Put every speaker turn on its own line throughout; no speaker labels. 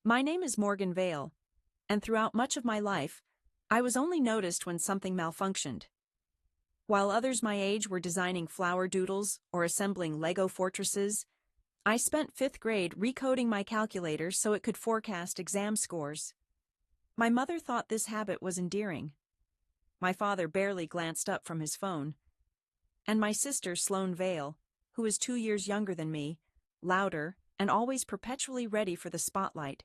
My name is Morgan Vale, and throughout much of my life, I was only noticed when something malfunctioned. While others my age were designing flower doodles or assembling Lego fortresses, I spent fifth grade recoding my calculator so it could forecast exam scores. My mother thought this habit was endearing. My father barely glanced up from his phone. And my sister, Sloane Vale, who is 2 years younger than me, louder and always perpetually ready for the spotlight,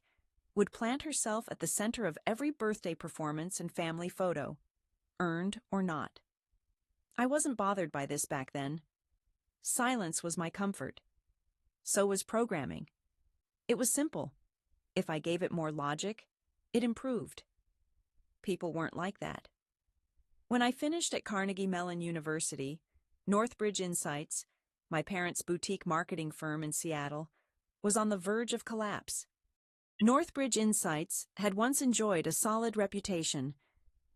would plant herself at the center of every birthday performance and family photo, earned or not. I wasn't bothered by this back then. Silence was my comfort. So was programming. It was simple. If I gave it more logic, it improved. People weren't like that. When I finished at Carnegie Mellon University, Northbridge Insights, my parents' boutique marketing firm in Seattle, was on the verge of collapse. Northbridge Insights had once enjoyed a solid reputation,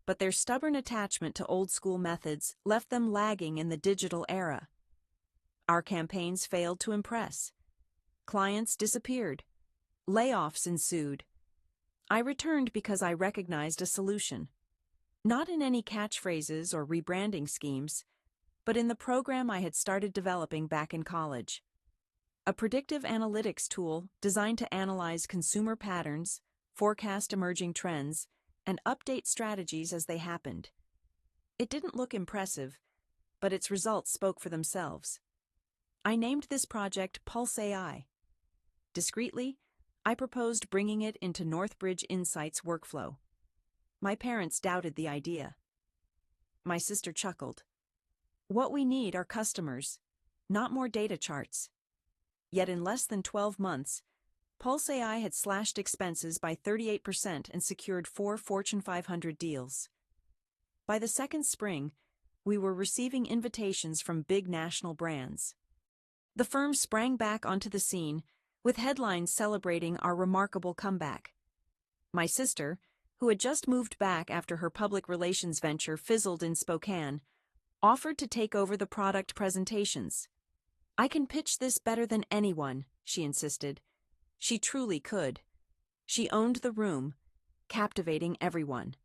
but their stubborn attachment to old-school methods left them lagging in the digital era. Our campaigns failed to impress. Clients disappeared. Layoffs ensued. I returned because I recognized a solution. Not in any catchphrases or rebranding schemes, but in the program I had started developing back in college. A predictive analytics tool designed to analyze consumer patterns, forecast emerging trends, and update strategies as they happened. It didn't look impressive, but its results spoke for themselves. I named this project Pulse AI. Discreetly, I proposed bringing it into Northbridge Insights' workflow. My parents doubted the idea. My sister chuckled. What we need are customers, not more data charts. Yet in less than 12 months, Pulse AI had slashed expenses by 38% and secured 4 Fortune 500 deals. By the second spring, we were receiving invitations from big national brands. The firm sprang back onto the scene, with headlines celebrating our remarkable comeback. My sister, who had just moved back after her public relations venture fizzled in Spokane, offered to take over the product presentations. I can pitch this better than anyone, she insisted. She truly could. She owned the room, captivating everyone.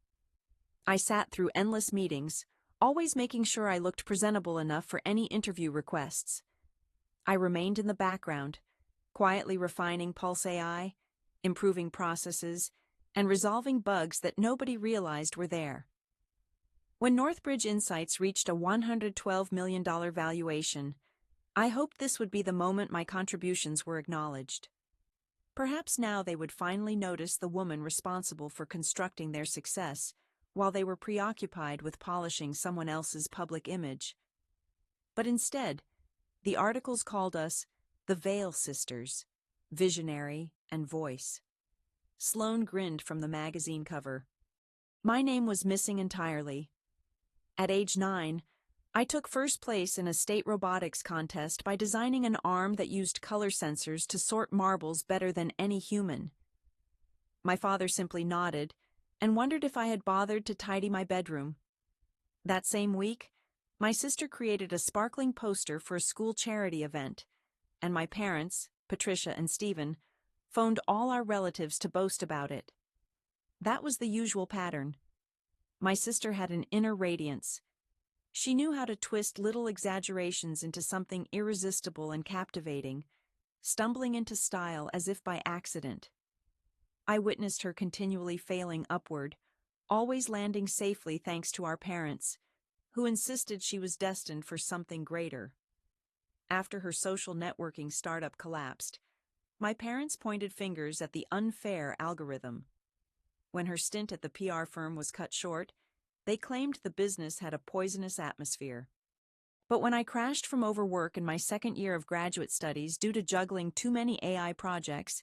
I sat through endless meetings, always making sure I looked presentable enough for any interview requests. I remained in the background, quietly refining Pulse AI, improving processes, and resolving bugs that nobody realized were there. When Northbridge Insights reached a $112 million valuation, I hoped this would be the moment my contributions were acknowledged. Perhaps now they would finally notice the woman responsible for constructing their success, while they were preoccupied with polishing someone else's public image. But instead, the articles called us the Vale Sisters, visionary and voice. Sloane grinned from the magazine cover. My name was missing entirely. At age 9, I took first place in a state robotics contest by designing an arm that used color sensors to sort marbles better than any human. My father simply nodded and wondered if I had bothered to tidy my bedroom. That same week, my sister created a sparkling poster for a school charity event, and my parents, Patricia and Stephen, phoned all our relatives to boast about it. That was the usual pattern. My sister had an inner radiance. She knew how to twist little exaggerations into something irresistible and captivating, stumbling into style as if by accident. I witnessed her continually failing upward, always landing safely thanks to our parents, who insisted she was destined for something greater. After her social networking startup collapsed, my parents pointed fingers at the unfair algorithm. When her stint at the PR firm was cut short, they claimed the business had a poisonous atmosphere. But when I crashed from overwork in my second year of graduate studies due to juggling too many AI projects,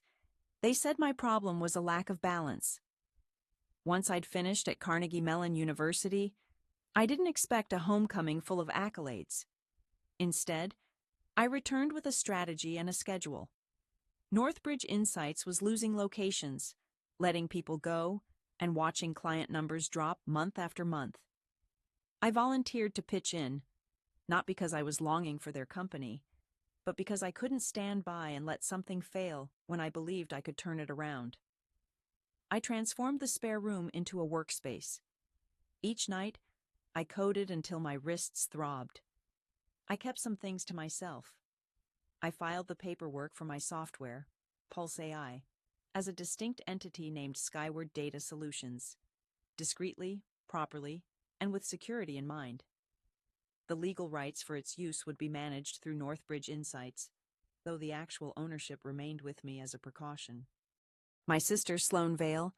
they said my problem was a lack of balance. Once I'd finished at Carnegie Mellon University, I didn't expect a homecoming full of accolades. Instead, I returned with a strategy and a schedule. Northbridge Insights was losing locations, letting people go, and watching client numbers drop month after month. I volunteered to pitch in, not because I was longing for their company, but because I couldn't stand by and let something fail when I believed I could turn it around. I transformed the spare room into a workspace. Each night, I coded until my wrists throbbed. I kept some things to myself. I filed the paperwork for my software, Pulse AI, as a distinct entity named Skyward Data Solutions, discreetly, properly, and with security in mind. The legal rights for its use would be managed through Northbridge Insights, though the actual ownership remained with me as a precaution. My sister, Sloane Vale,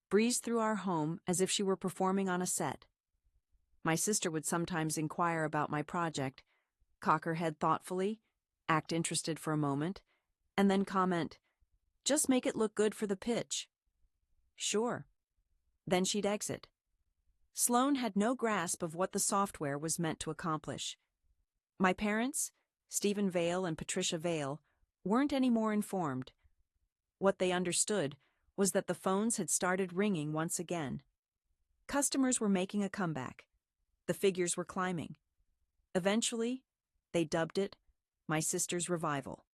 breezed through our home as if she were performing on a set. My sister would sometimes inquire about my project, cock her head thoughtfully, act interested for a moment, and then comment, "Just make it look good for the pitch." Sure. Then she'd exit. Sloane had no grasp of what the software was meant to accomplish. My parents, Stephen Vale and Patricia Vale, weren't any more informed. What they understood was that the phones had started ringing once again. Customers were making a comeback. The figures were climbing. Eventually, they dubbed it my sister's revival.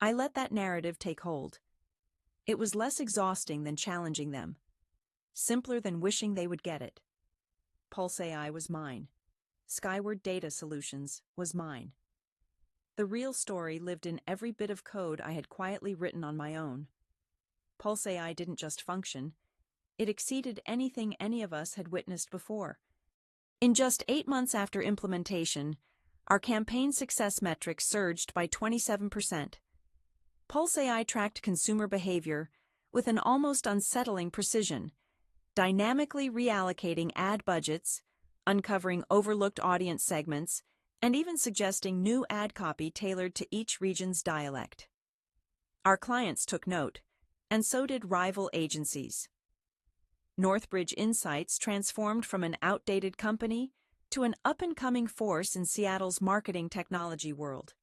I let that narrative take hold. It was less exhausting than challenging them, simpler than wishing they would get it. Pulse AI was mine. Skyward Data Solutions was mine. The real story lived in every bit of code I had quietly written on my own. Pulse AI didn't just function, it exceeded anything any of us had witnessed before. In just 8 months after implementation, our campaign success metrics surged by 27%. Pulse AI tracked consumer behavior with an almost unsettling precision, dynamically reallocating ad budgets, uncovering overlooked audience segments, and even suggesting new ad copy tailored to each region's dialect. Our clients took note, and so did rival agencies. Northbridge Insights transformed from an outdated company to an up-and-coming force in Seattle's marketing technology world.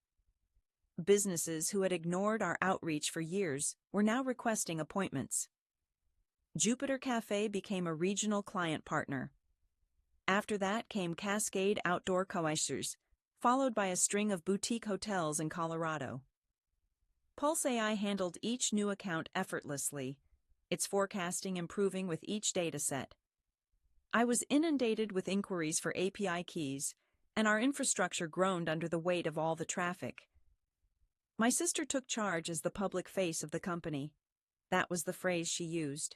Businesses who had ignored our outreach for years were now requesting appointments. Jupiter Cafe became a regional client partner. After that came Cascade Outdoor Coasters, followed by a string of boutique hotels in Colorado. Pulse AI handled each new account effortlessly, its forecasting improving with each dataset. I was inundated with inquiries for API keys, and our infrastructure groaned under the weight of all the traffic. My sister took charge as the public face of the company. That was the phrase she used.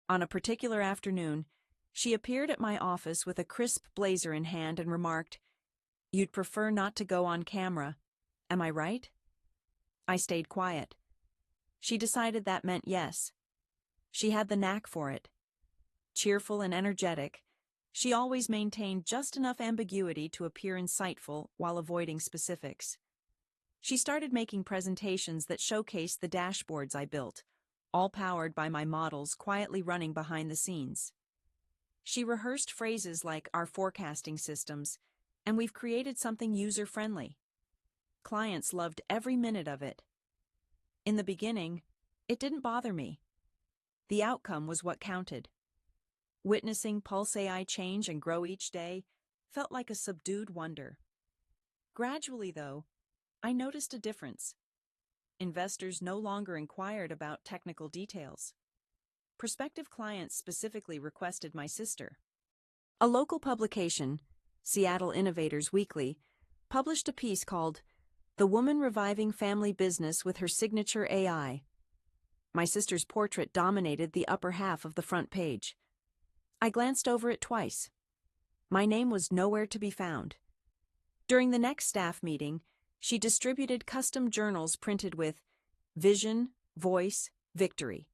On a particular afternoon, she appeared at my office with a crisp blazer in hand and remarked, "You'd prefer not to go on camera, am I right?" I stayed quiet. She decided that meant yes. She had the knack for it. Cheerful and energetic, she always maintained just enough ambiguity to appear insightful while avoiding specifics. She started making presentations that showcased the dashboards I built, all powered by my models quietly running behind the scenes. She rehearsed phrases like "our forecasting systems," and "we've created something user-friendly." Clients loved every minute of it. In the beginning, it didn't bother me. The outcome was what counted. Witnessing Pulse AI change and grow each day felt like a subdued wonder. Gradually, though, I noticed a difference. Investors no longer inquired about technical details. Prospective clients specifically requested my sister. A local publication, Seattle Innovators Weekly, published a piece called "The Woman Reviving Family Business with Her Signature AI." My sister's portrait dominated the upper half of the front page. I glanced over it twice. My name was nowhere to be found. During the next staff meeting, she distributed custom journals printed with "Vision, Voice, Victory."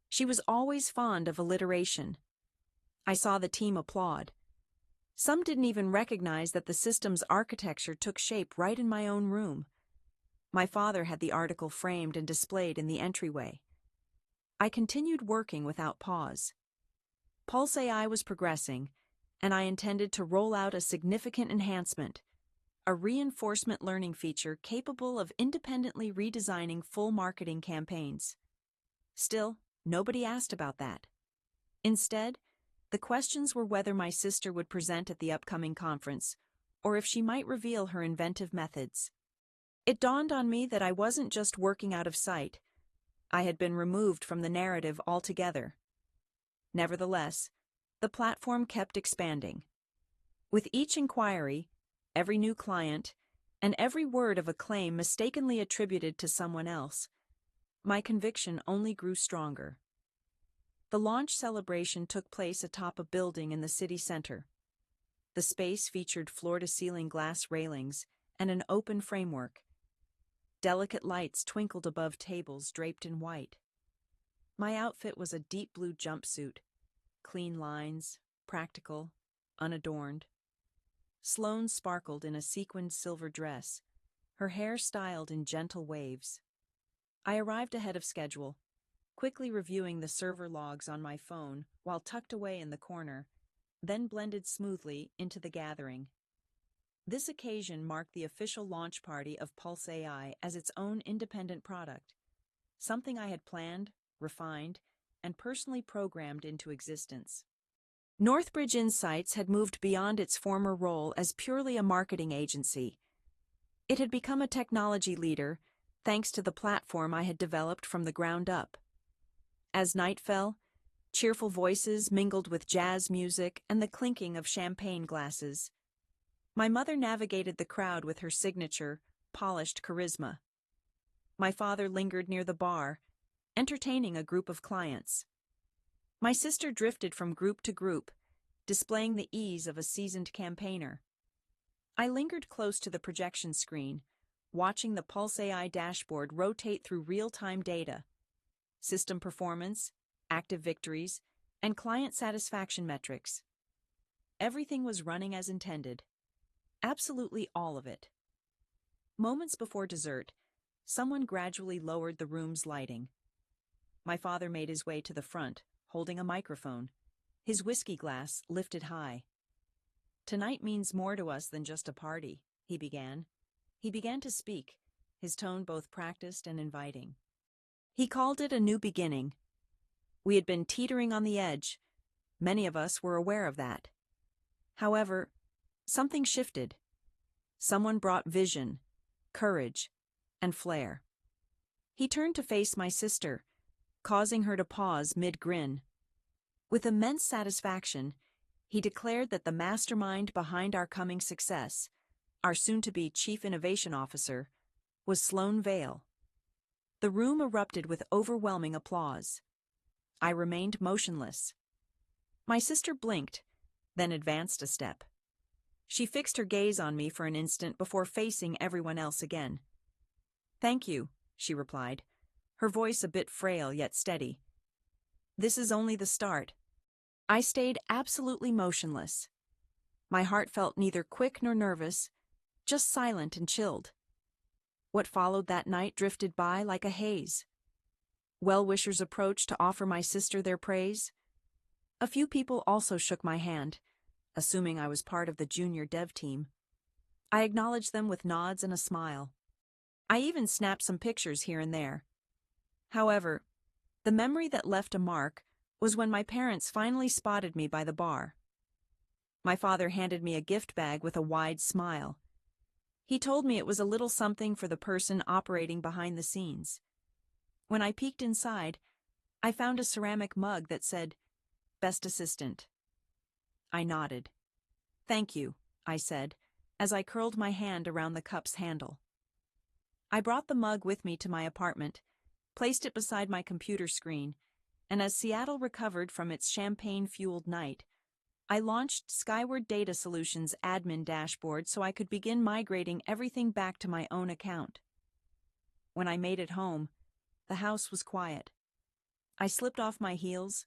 She was always fond of alliteration. I saw the team applaud. Some didn't even recognize that the system's architecture took shape right in my own room. My father had the article framed and displayed in the entryway. I continued working without pause. Pulse AI was progressing, and I intended to roll out a significant enhancement, a reinforcement learning feature capable of independently redesigning full marketing campaigns. Still, nobody asked about that. Instead, the questions were whether my sister would present at the upcoming conference, or if she might reveal her inventive methods. It dawned on me that I wasn't just working out of sight. I had been removed from the narrative altogether. Nevertheless, the platform kept expanding. With each inquiry, every new client, and every word of a claim mistakenly attributed to someone else, my conviction only grew stronger. The launch celebration took place atop a building in the city center. The space featured floor-to-ceiling glass railings and an open framework. Delicate lights twinkled above tables draped in white. My outfit was a deep blue jumpsuit, clean lines, practical, unadorned. Sloane sparkled in a sequined silver dress, her hair styled in gentle waves. I arrived ahead of schedule, quickly reviewing the server logs on my phone while tucked away in the corner, then blended smoothly into the gathering. This occasion marked the official launch party of Pulse AI as its own independent product, something I had planned, refined, and personally programmed into existence. Northbridge Insights had moved beyond its former role as purely a marketing agency. It had become a technology leader, thanks to the platform I had developed from the ground up. As night fell, cheerful voices mingled with jazz music and the clinking of champagne glasses. My mother navigated the crowd with her signature, polished charisma. My father lingered near the bar, entertaining a group of clients. My sister drifted from group to group, displaying the ease of a seasoned campaigner. I lingered close to the projection screen, watching the Pulse AI dashboard rotate through real-time data, system performance, active victories, and client satisfaction metrics. Everything was running as intended. Absolutely all of it. Moments before dessert, someone gradually lowered the room's lighting. My father made his way to the front, holding a microphone, his whiskey glass lifted high. "Tonight means more to us than just a party," he began. He began to speak, his tone both practiced and inviting. He called it a new beginning. We had been teetering on the edge. Many of us were aware of that. However, something shifted. Someone brought vision, courage, and flair. He turned to face my sister, causing her to pause mid-grin. With immense satisfaction, he declared that the mastermind behind our coming success, our soon-to-be Chief Innovation Officer, was Sloane Vale. The room erupted with overwhelming applause. I remained motionless. My sister blinked, then advanced a step. She fixed her gaze on me for an instant before facing everyone else again. "Thank you," she replied, her voice a bit frail yet steady. "This is only the start." I stayed absolutely motionless. My heart felt neither quick nor nervous, just silent and chilled. What followed that night drifted by like a haze. Well-wishers approached to offer my sister their praise. A few people also shook my hand, assuming I was part of the junior dev team. I acknowledged them with nods and a smile. I even snapped some pictures here and there. However, the memory that left a mark was when my parents finally spotted me by the bar. My father handed me a gift bag with a wide smile. He told me it was a little something for the person operating behind the scenes. When I peeked inside, I found a ceramic mug that said, "Best Assistant." I nodded. "Thank you," I said, as I curled my hand around the cup's handle. I brought the mug with me to my apartment, placed it beside my computer screen, and as Seattle recovered from its champagne-fueled night, I launched Skyward Data Solutions' admin dashboard so I could begin migrating everything back to my own account. When I made it home, the house was quiet. I slipped off my heels,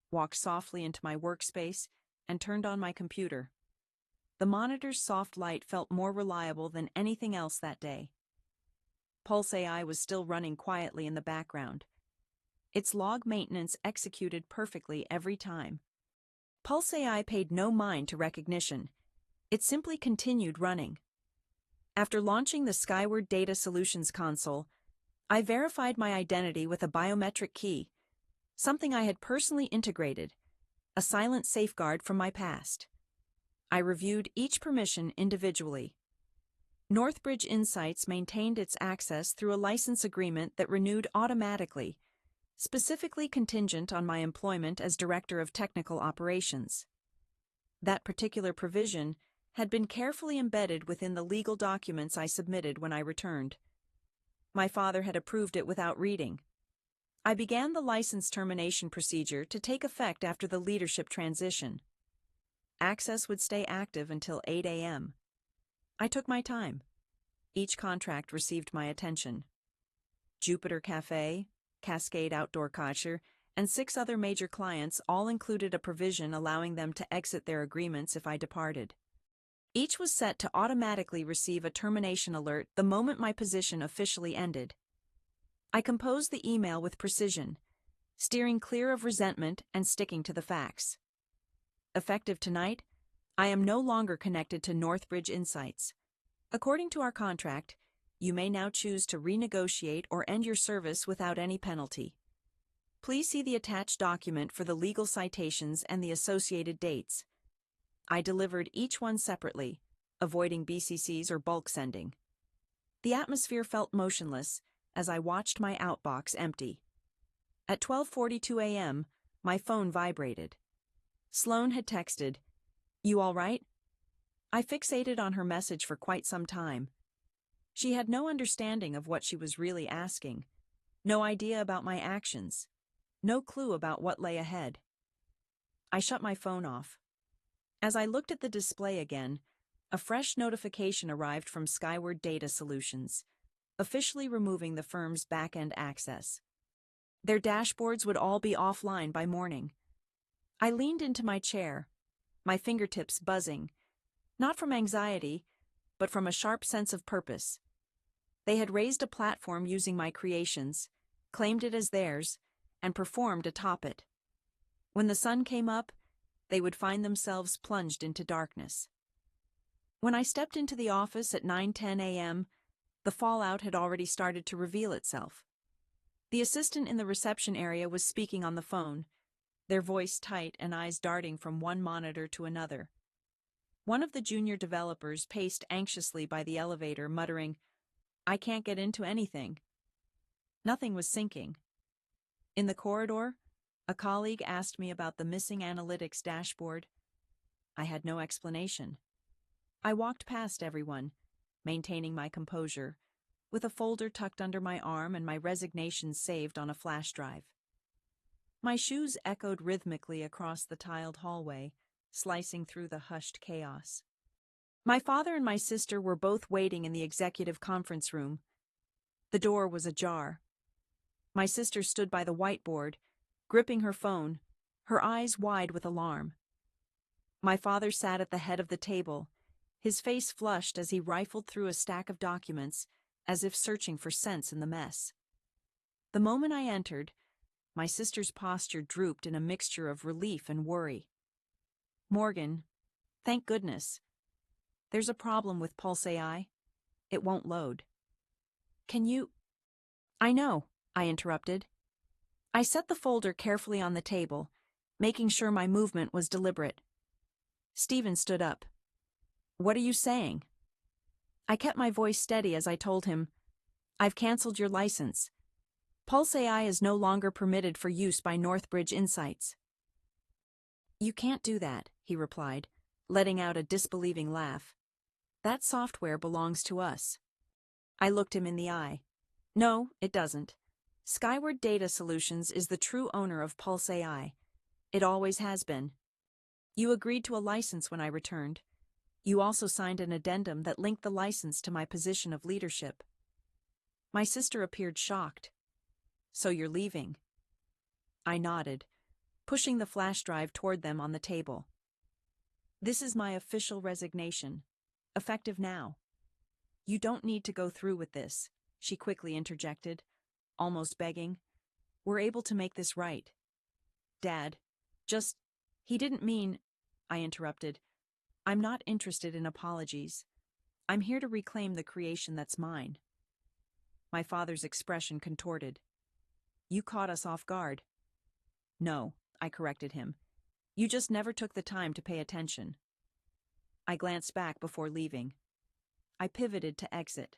walked softly into my workspace, and turned on my computer. The monitor's soft light felt more reliable than anything else that day. Pulse AI was still running quietly in the background. Its log maintenance executed perfectly every time. Pulse AI paid no mind to recognition. It simply continued running. After launching the Skyward Data Solutions console, I verified my identity with a biometric key, something I had personally integrated, a silent safeguard from my past. I reviewed each permission individually. Northbridge Insights maintained its access through a license agreement that renewed automatically, specifically contingent on my employment as Director of Technical Operations. That particular provision had been carefully embedded within the legal documents I submitted when I returned. My father had approved it without reading. I began the license termination procedure to take effect after the leadership transition. Access would stay active until 8 a.m. I took my time. Each contract received my attention. Jupiter Cafe, Cascade Outdoor Kosher, and 6 other major clients all included a provision allowing them to exit their agreements if I departed. Each was set to automatically receive a termination alert the moment my position officially ended. I composed the email with precision, steering clear of resentment and sticking to the facts. Effective tonight, I am no longer connected to Northbridge Insights. According to our contract, you may now choose to renegotiate or end your service without any penalty. Please see the attached document for the legal citations and the associated dates. I delivered each one separately, avoiding BCCs or bulk sending. The atmosphere felt motionless as I watched my outbox empty. At 12:42 a.m., my phone vibrated. Sloan had texted, "You all right?" I fixated on her message for quite some time. She had no understanding of what she was really asking, no idea about my actions, no clue about what lay ahead. I shut my phone off. As I looked at the display again, a fresh notification arrived from Skyward Data Solutions, officially removing the firm's back-end access. Their dashboards would all be offline by morning. I leaned into my chair, my fingertips buzzing, not from anxiety, but from a sharp sense of purpose. They had raised a platform using my creations, claimed it as theirs, and performed atop it. When the sun came up, they would find themselves plunged into darkness. When I stepped into the office at 9:10 a.m., the fallout had already started to reveal itself. The assistant in the reception area was speaking on the phone, their voice tight and eyes darting from one monitor to another. One of the junior developers paced anxiously by the elevator, muttering, "I can't get into anything." Nothing was syncing. In the corridor, a colleague asked me about the missing analytics dashboard. I had no explanation. I walked past everyone, maintaining my composure, with a folder tucked under my arm and my resignation saved on a flash drive. My shoes echoed rhythmically across the tiled hallway, slicing through the hushed chaos. My father and my sister were both waiting in the executive conference room. The door was ajar. My sister stood by the whiteboard, gripping her phone, her eyes wide with alarm. My father sat at the head of the table, his face flushed as he rifled through a stack of documents, as if searching for sense in the mess. The moment I entered, my sister's posture drooped in a mixture of relief and worry. "Morgan, thank goodness. There's a problem with Pulse AI. It won't load." "Can you—" "I know," I interrupted. I set the folder carefully on the table, making sure my movement was deliberate. Stephen stood up. "What are you saying?" I kept my voice steady as I told him, "I've canceled your license. Pulse AI is no longer permitted for use by Northbridge Insights." "You can't do that," he replied, letting out a disbelieving laugh. "That software belongs to us." I looked him in the eye. "No, it doesn't. Skyward Data Solutions is the true owner of Pulse AI. It always has been. You agreed to a license when I returned. You also signed an addendum that linked the license to my position of leadership." My sister appeared shocked. "So you're leaving?" I nodded, pushing the flash drive toward them on the table. "This is my official resignation, effective now." "You don't need to go through with this," she quickly interjected, almost begging. "We're able to make this right." "Dad, just—" "He didn't mean—" I interrupted. "I'm not interested in apologies. I'm here to reclaim the creation that's mine." My father's expression contorted. "You caught us off guard." "No," I corrected him. "You just never took the time to pay attention." I glanced back before leaving. I pivoted to exit.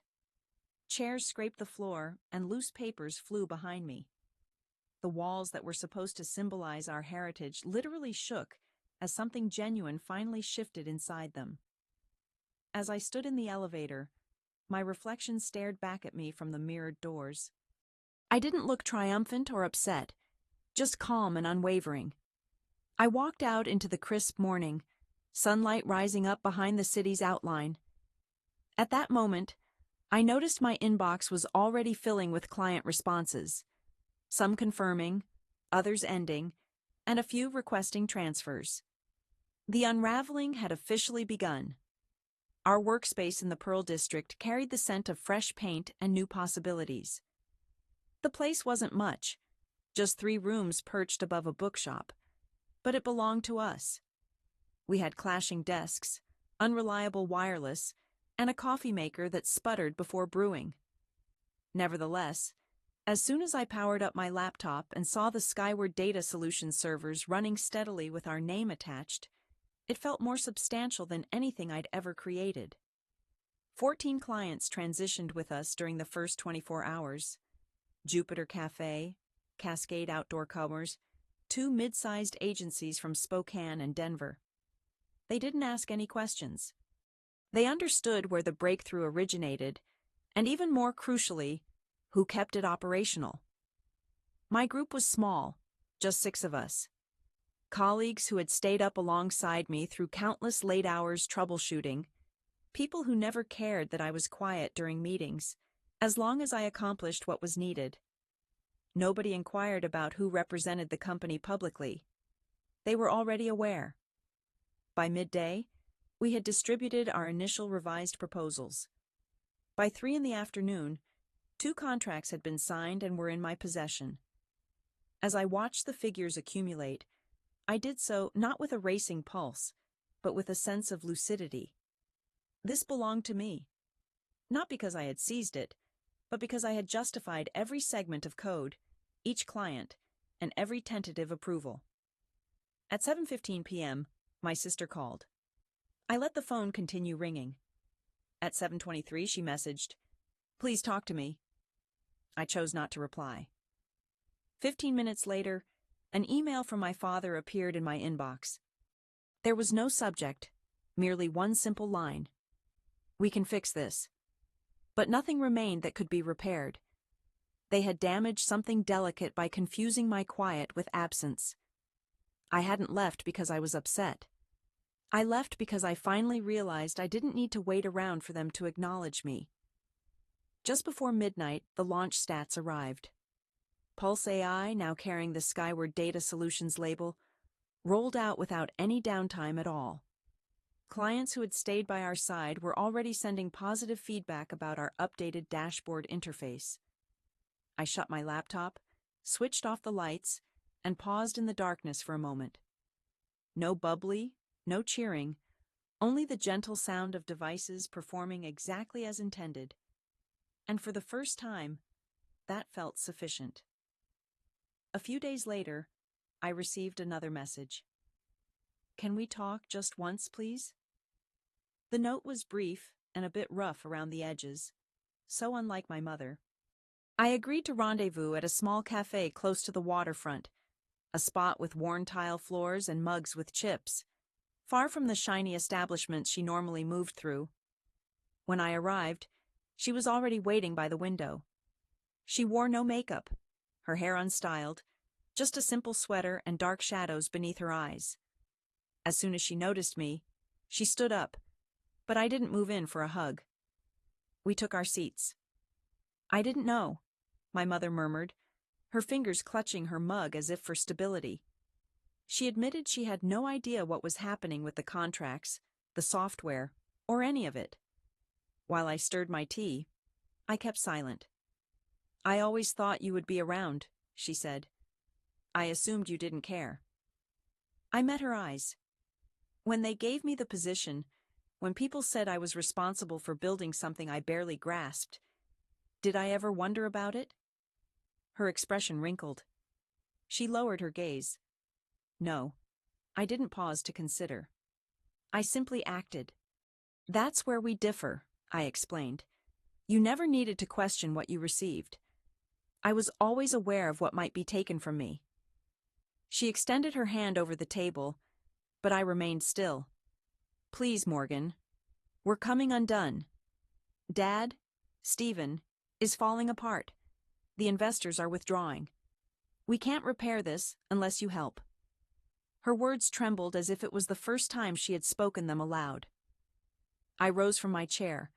Chairs scraped the floor, and loose papers flew behind me. The walls that were supposed to symbolize our heritage literally shook as something genuine finally shifted inside them. As I stood in the elevator, my reflection stared back at me from the mirrored doors. I didn't look triumphant or upset, just calm and unwavering. I walked out into the crisp morning, sunlight rising up behind the city's outline. At that moment, I noticed my inbox was already filling with client responses, some confirming, others ending, and a few requesting transfers. The unraveling had officially begun. Our workspace in the Pearl District carried the scent of fresh paint and new possibilities. The place wasn't much, just 3 rooms perched above a bookshop, but it belonged to us. We had clashing desks, unreliable wireless, and a coffee maker that sputtered before brewing. Nevertheless, as soon as I powered up my laptop and saw the Skyward Data Solutions servers running steadily with our name attached, it felt more substantial than anything I'd ever created. 14 clients transitioned with us during the first 24 hours. Jupiter Cafe, Cascade Outdoor Commerce, 2 mid-sized agencies from Spokane and Denver. They didn't ask any questions. They understood where the breakthrough originated, and even more crucially, who kept it operational. My group was small, just 6 of us. Colleagues who had stayed up alongside me through countless late hours troubleshooting, people who never cared that I was quiet during meetings, as long as I accomplished what was needed. Nobody inquired about who represented the company publicly. They were already aware. By midday, we had distributed our initial revised proposals. By 3 in the afternoon, 2 contracts had been signed and were in my possession. As I watched the figures accumulate, I did so not with a racing pulse, but with a sense of lucidity. This belonged to me. Not because I had seized it, but because I had justified every segment of code, each client, and every tentative approval. At 7:15 p.m., my sister called. I let the phone continue ringing. At 7:23, she messaged, "Please talk to me." I chose not to reply. 15 minutes later, an email from my father appeared in my inbox. There was no subject, merely one simple line. "We can fix this." But nothing remained that could be repaired. They had damaged something delicate by confusing my quiet with absence. I hadn't left because I was upset. I left because I finally realized I didn't need to wait around for them to acknowledge me. Just before midnight, the launch stats arrived. Pulse AI, now carrying the Skyward Data Solutions label, rolled out without any downtime at all. Clients who had stayed by our side were already sending positive feedback about our updated dashboard interface. I shut my laptop, switched off the lights, and paused in the darkness for a moment. No bubbly, no cheering, only the gentle sound of devices performing exactly as intended. And for the first time, that felt sufficient. A few days later, I received another message. "Can we talk just once, please?" The note was brief and a bit rough around the edges, so unlike my mother. I agreed to rendezvous at a small cafe close to the waterfront, a spot with worn tile floors and mugs with chips, far from the shiny establishments she normally moved through. When I arrived, she was already waiting by the window. She wore no makeup, her hair unstyled, just a simple sweater and dark shadows beneath her eyes. As soon as she noticed me, she stood up, but I didn't move in for a hug. We took our seats. "I didn't know," my mother murmured, her fingers clutching her mug as if for stability. She admitted she had no idea what was happening with the contracts, the software, or any of it. While I stirred my tea, I kept silent. "I always thought you would be around," she said. "I assumed you didn't care." I met her eyes. When they gave me the position, when people said I was responsible for building something I barely grasped, did I ever wonder about it? Her expression wrinkled. She lowered her gaze. No, I didn't pause to consider. I simply acted. "That's where we differ," I explained. "You never needed to question what you received. I was always aware of what might be taken from me. She extended her hand over the table, but I remained still. Please, Morgan. We're coming undone. Dad, Stephen, is falling apart. The investors are withdrawing. We can't repair this unless you help. Her words trembled as if it was the first time she had spoken them aloud. I rose from my chair,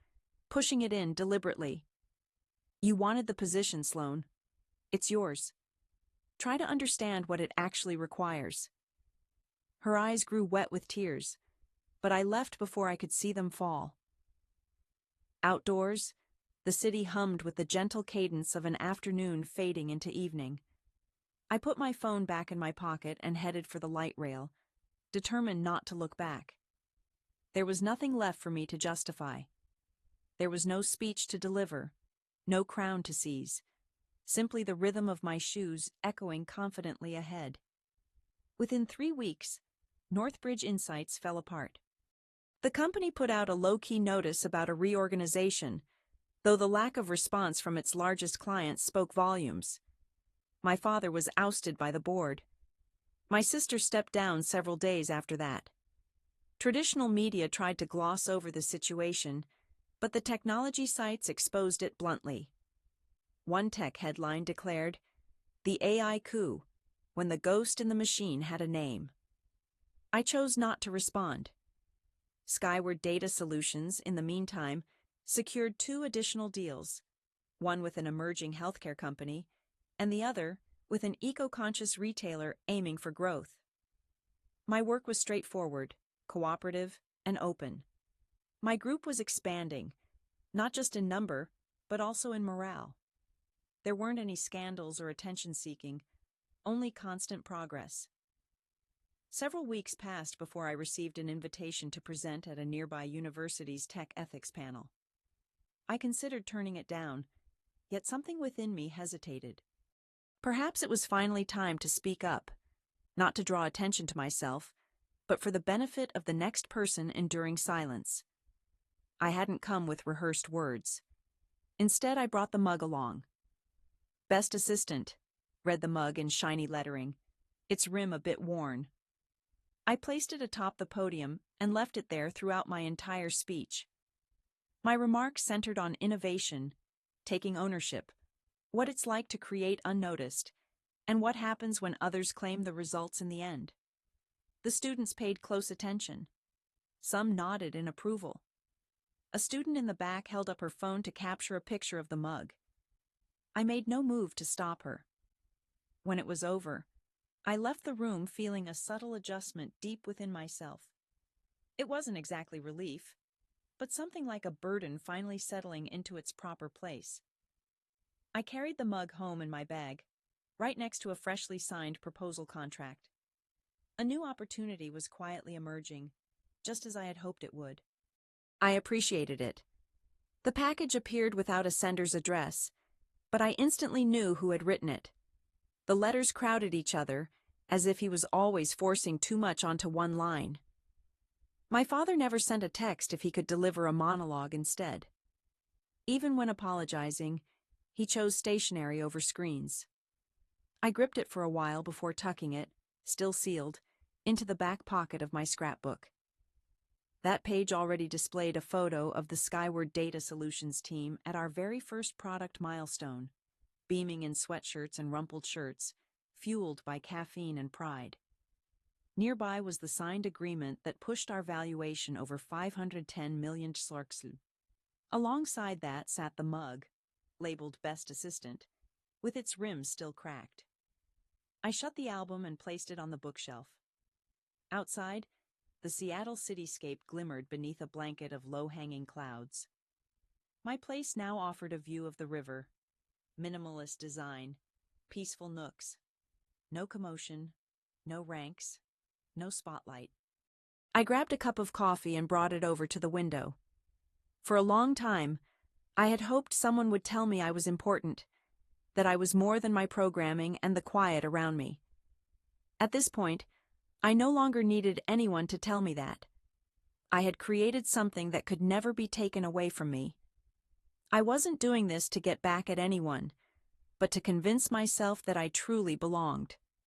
pushing it in deliberately. You wanted the position, Sloan. It's yours. Try to understand what it actually requires. Her eyes grew wet with tears, but I left before I could see them fall. Outdoors, the city hummed with the gentle cadence of an afternoon fading into evening. I put my phone back in my pocket and headed for the light rail, determined not to look back. There was nothing left for me to justify. There was no speech to deliver, no crown to seize, simply the rhythm of my shoes echoing confidently ahead. Within 3 weeks, Northbridge Insights fell apart. The company put out a low-key notice about a reorganization, though the lack of response from its largest clients spoke volumes. My father was ousted by the board. My sister stepped down several days after that. Traditional media tried to gloss over the situation, but the technology sites exposed it bluntly. One tech headline declared, "The AI coup, when the ghost in the machine had a name." I chose not to respond. Skyward Data Solutions, in the meantime, secured 2 additional deals, one with an emerging healthcare company, and the other with an eco-conscious retailer aiming for growth. My work was straightforward, cooperative, and open. My group was expanding, not just in number, but also in morale. There weren't any scandals or attention-seeking, only constant progress. Several weeks passed before I received an invitation to present at a nearby university's tech ethics panel. I considered turning it down, yet something within me hesitated. Perhaps it was finally time to speak up, not to draw attention to myself, but for the benefit of the next person enduring silence. I hadn't come with rehearsed words. Instead, I brought the mug along. Best Assistant, read the mug in shiny lettering, its rim a bit worn. I placed it atop the podium and left it there throughout my entire speech. My remarks centered on innovation, taking ownership, what it's like to create unnoticed, and what happens when others claim the results in the end. The students paid close attention. Some nodded in approval. A student in the back held up her phone to capture a picture of the mug. I made no move to stop her. When it was over, I left the room feeling a subtle adjustment deep within myself. It wasn't exactly relief, but something like a burden finally settling into its proper place. I carried the mug home in my bag, right next to a freshly signed proposal contract. A new opportunity was quietly emerging, just as I had hoped it would. I appreciated it. The package appeared without a sender's address, but I instantly knew who had written it. The letters crowded each other, as if he was always forcing too much onto one line. My father never sent a text if he could deliver a monologue instead. Even when apologizing, he chose stationery over screens. I gripped it for a while before tucking it, still sealed, into the back pocket of my scrapbook. That page already displayed a photo of the Skyward Data Solutions team at our very first product milestone, beaming in sweatshirts and rumpled shirts, fueled by caffeine and pride. Nearby was the signed agreement that pushed our valuation over 510 million slurksl. Alongside that sat the mug, labeled Best Assistant, with its rim still cracked. I shut the album and placed it on the bookshelf. Outside, the Seattle cityscape glimmered beneath a blanket of low-hanging clouds. My place now offered a view of the river, minimalist design, peaceful nooks. No commotion, no ranks, no spotlight. I grabbed a cup of coffee and brought it over to the window. For a long time, I had hoped someone would tell me I was important, that I was more than my programming and the quiet around me. At this point, I no longer needed anyone to tell me that. I had created something that could never be taken away from me. I wasn't doing this to get back at anyone. but to convince myself that I truly belonged.